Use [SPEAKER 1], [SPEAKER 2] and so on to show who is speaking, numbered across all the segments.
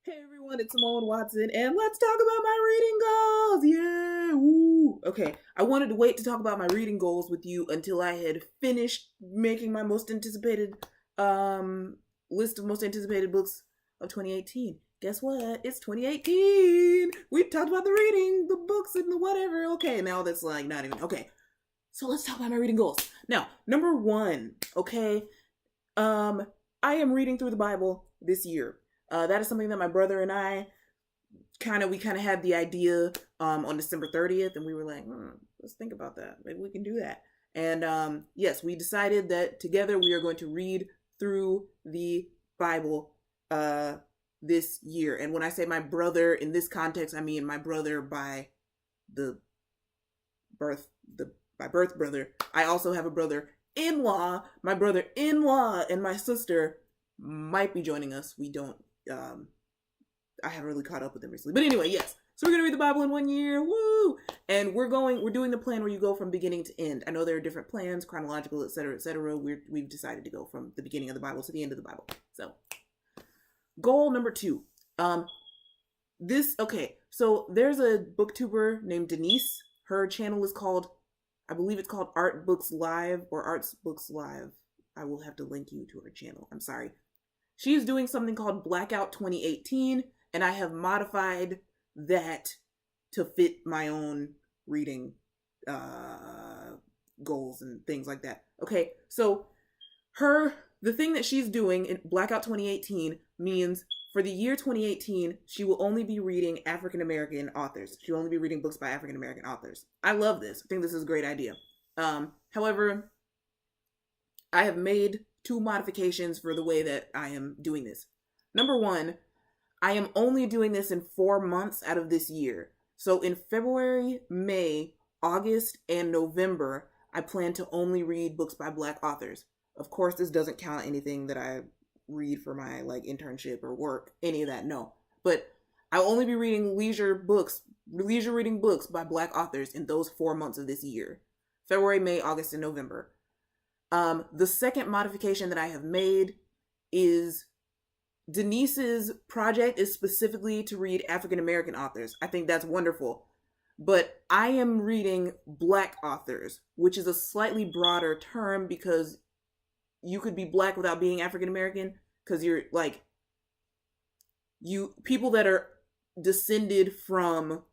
[SPEAKER 1] Hey everyone, it's Simone Watson, and let's talk about my reading goals! Yeah! Woo! Okay, I wanted to wait to talk about my reading goals with you until I had finished making my most anticipated um list of most anticipated books of 2018. Guess what? It's 2018! We talked about the reading, the books, and the whatever. Okay, now that's like not even. Okay, so let's talk about my reading goals. Now, number one, okay? Um, I am reading through the Bible this year. That is something that my brother and I we kind of had the idea on December 30th, and we were like, let's think about that. Maybe we can do that. And yes, we decided that together we are going to read through the Bible this year. And when I say my brother in this context, I mean my brother by the birth the my birth brother. I also have a brother in law. My brother in law and my sister might be joining us. We don't I haven't really caught up with them recently. But anyway, yes. So we're gonna read the Bible in 1 year. Woo! And we're doing the plan where you go from beginning to end. I know there are different plans, chronological, etc., etc. We've decided to go from the beginning of the Bible to the end of the Bible. So goal number two. Um, so there's a booktuber named Denise. Her channel is called, I believe it's called Art Books Live or Arts Books Live. I will have to link you to her channel. I'm sorry. She's doing something called Blackout 2018, and I have modified that to fit my own reading goals and things like that. Okay, so the thing that she's doing in Blackout 2018 means for the year 2018, she will only be reading African American authors. She'll only be reading books by African American authors. I love this. I think this is a great idea. However, I have made two modifications for the way that I am doing this. Number one, I am only doing this in 4 months out of this year. So in February, May, August, and November, I plan to only read books by Black authors. Of course, this doesn't count anything that I read for my like internship or work, any of that, no. But I'll only be reading leisure reading books by Black authors in those 4 months of this year. February, May, August, and November. The second modification that I have made is Denise's project is specifically to read African American authors. I think that's wonderful. But I am reading Black authors, which is a slightly broader term because you could be Black without being African American because you're like people that are descended from,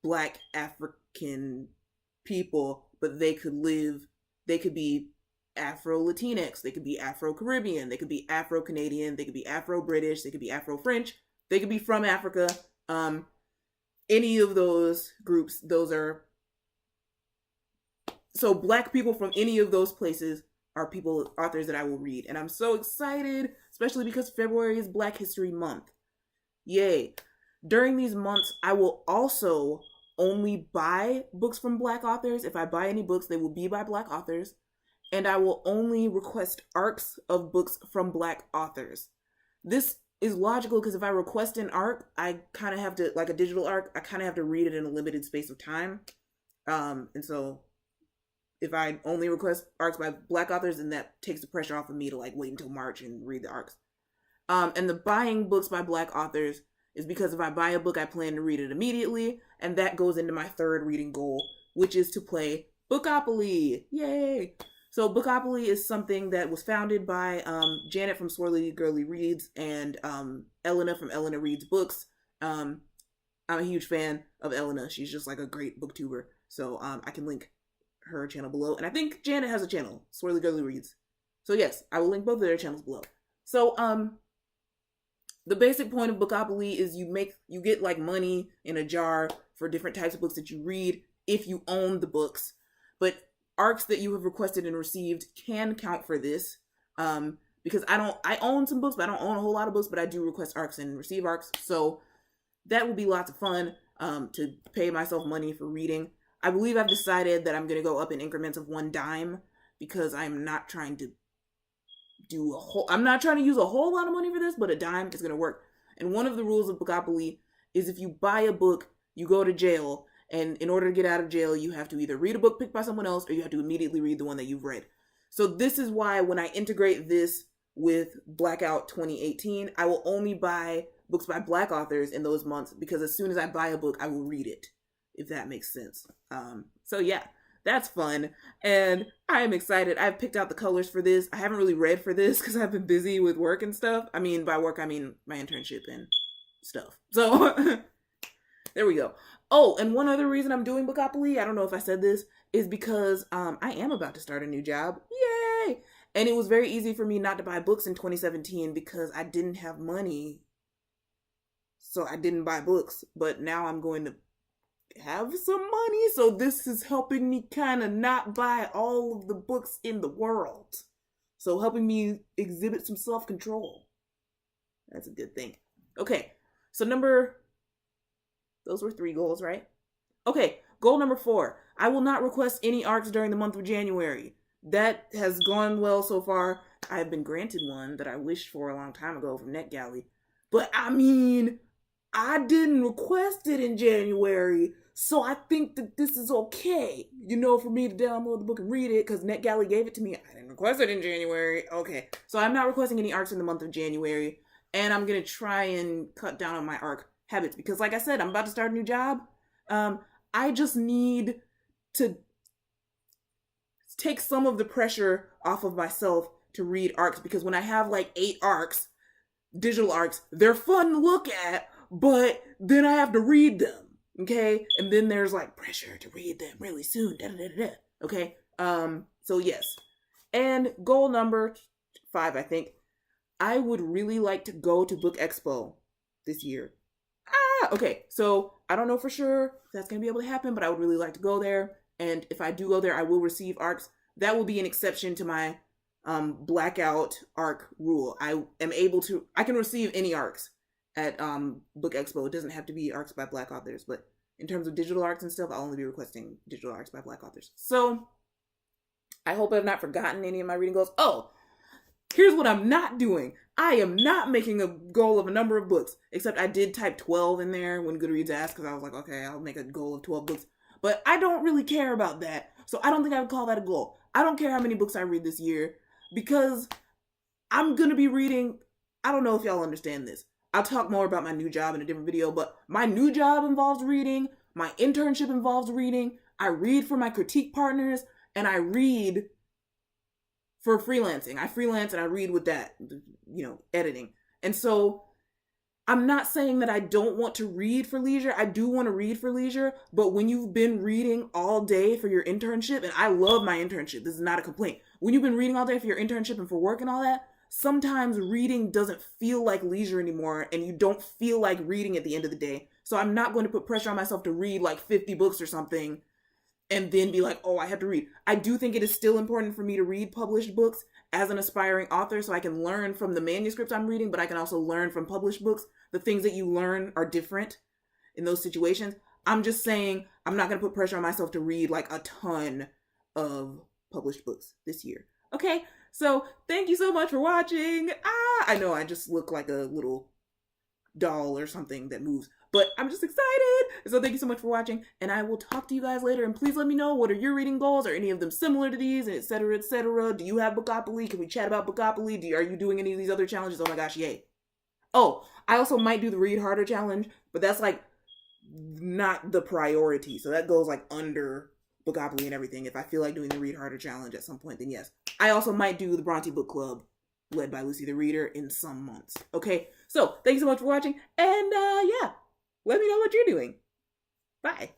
[SPEAKER 1] Black African people, but they could be Afro Latinx, they could be Afro Caribbean, they could be Afro Canadian, they could be Afro British, they could be Afro French, they could be from Africa. Any of those groups, those are so Black people from any of those places are authors that I will read, and I'm so excited, especially because February is Black History Month. Yay! During these months, I will also only buy books from Black authors. If I buy any books, they will be by Black authors. And I will only request arcs of books from Black authors. This is logical because if I request an arc, I kind of have to, like a digital arc, I kind of have to read it in a limited space of time. And so if I only request arcs by Black authors, then that takes the pressure off of me to like wait until March and read the arcs. And the buying books by Black authors is because if I buy a book, I plan to read it immediately, and that goes into my third reading goal, which is to play Bookopoly. Yay! So Bookopoly is something that was founded by Janet from Swirly Girly Reads and Elena from Elena Reads Books. I'm a huge fan of Elena. She's just like a great booktuber. So I can link her channel below. And I think Janet has a channel, Swirly Girly Reads. So yes, I will link both of their channels below. So the basic point of Bookopoly is you get like money in a jar for different types of books that you read if you own the books. But arcs that you have requested and received can count for this. Because I own some books, but I don't own a whole lot of books, but I do request arcs and receive arcs. So that will be lots of fun to pay myself money for reading. I believe I've decided that I'm going to go up in increments of 1 dime because I'm not trying to I'm not trying to use a whole lot of money for this, but a dime is going to work. And one of the rules of Bookopoly is if you buy a book, you go to jail. And in order to get out of jail, you have to either read a book picked by someone else or you have to immediately read the one that you've read. So this is why when I integrate this with Blackout 2018, I will only buy books by Black authors in those months, because as soon as I buy a book, I will read it, if that makes sense. So yeah, that's fun, and I am excited. I've picked out the colors for this. I haven't really read for this because I've been busy with work and stuff. I mean, by work, I mean my internship and stuff. So there we go. Oh, and one other reason I'm doing Bookopoly, I don't know if I said this, is because I am about to start a new job. Yay! And it was very easy for me not to buy books in 2017 because I didn't have money. So I didn't buy books. But now I'm going to have some money. So this is helping me kind of not buy all of the books in the world. So helping me exhibit some self-control. That's a good thing. Okay, so those were 3 goals, right? Okay, goal number 4. I will not request any ARCs during the month of January. That has gone well so far. I have been granted one that I wished for a long time ago from NetGalley. But I mean, I didn't request it in January, so I think that this is okay, for me to download the book and read it, because NetGalley gave it to me. I didn't request it in January. Okay, so I'm not requesting any ARCs in the month of January, and I'm going to try and cut down on my ARC habits, because like I said, I'm about to start a new job. I just need to take some of the pressure off of myself to read ARCs, because when I have like 8 ARCs, digital ARCs, they're fun to look at, but then I have to read them, okay? And then there's like pressure to read them really soon, okay? So yes. And goal number 5, I think, I would really like to go to Book Expo this year. Okay, so I don't know for sure if that's going to be able to happen, but I would really like to go there. And if I do go there, I will receive ARCs. That will be an exception to my blackout ARC rule. I can receive any ARCs at Book Expo. It doesn't have to be ARCs by Black authors, but in terms of digital ARCs and stuff, I'll only be requesting digital ARCs by Black authors. So I hope I've not forgotten any of my reading goals. Oh, here's what I'm not doing. I am not making a goal of a number of books, except I did type 12 in there when Goodreads asked, because I was like, okay, I'll make a goal of 12 books. But I don't really care about that, so I don't think I would call that a goal. I don't care how many books I read this year, because I'm going to be reading, I don't know if y'all understand this. I'll talk more about my new job in a different video, but my new job involves reading, my internship involves reading, I read for my critique partners, and I read for freelancing. I freelance and I read with that, editing. And so I'm not saying that I don't want to read for leisure. I do want to read for leisure, but when you've been reading all day for your internship, and I love my internship, this is not a complaint. When you've been reading all day for your internship and for work and all that, sometimes reading doesn't feel like leisure anymore, and you don't feel like reading at the end of the day. So I'm not going to put pressure on myself to read like 50 books or something and then be like, oh, I have to read. I do think it is still important for me to read published books as an aspiring author, so I can learn from the manuscripts I'm reading, but I can also learn from published books. The things that you learn are different in those situations. I'm just saying I'm not going to put pressure on myself to read like a ton of published books this year. Okay, so thank you so much for watching. I know I just look like a little doll or something that moves, but I'm just excited. So thank you so much for watching, and I will talk to you guys later. And please let me know, what are your reading goals? Are any of them similar to these, and etc., etc.? Do you have Bookopoly? Can we chat about Bookopoly? Are you doing any of these other challenges? Oh my gosh, yay. Oh, I also might do the Read Harder challenge, but that's like not the priority. So that goes like under Bookopoly and everything. If I feel like doing the Read Harder challenge at some point, then yes. I also might do the Bronte Book Club led by Lucy the Reader in some months. Okay, so thank you so much for watching, and yeah, let me know what you're doing. Bye.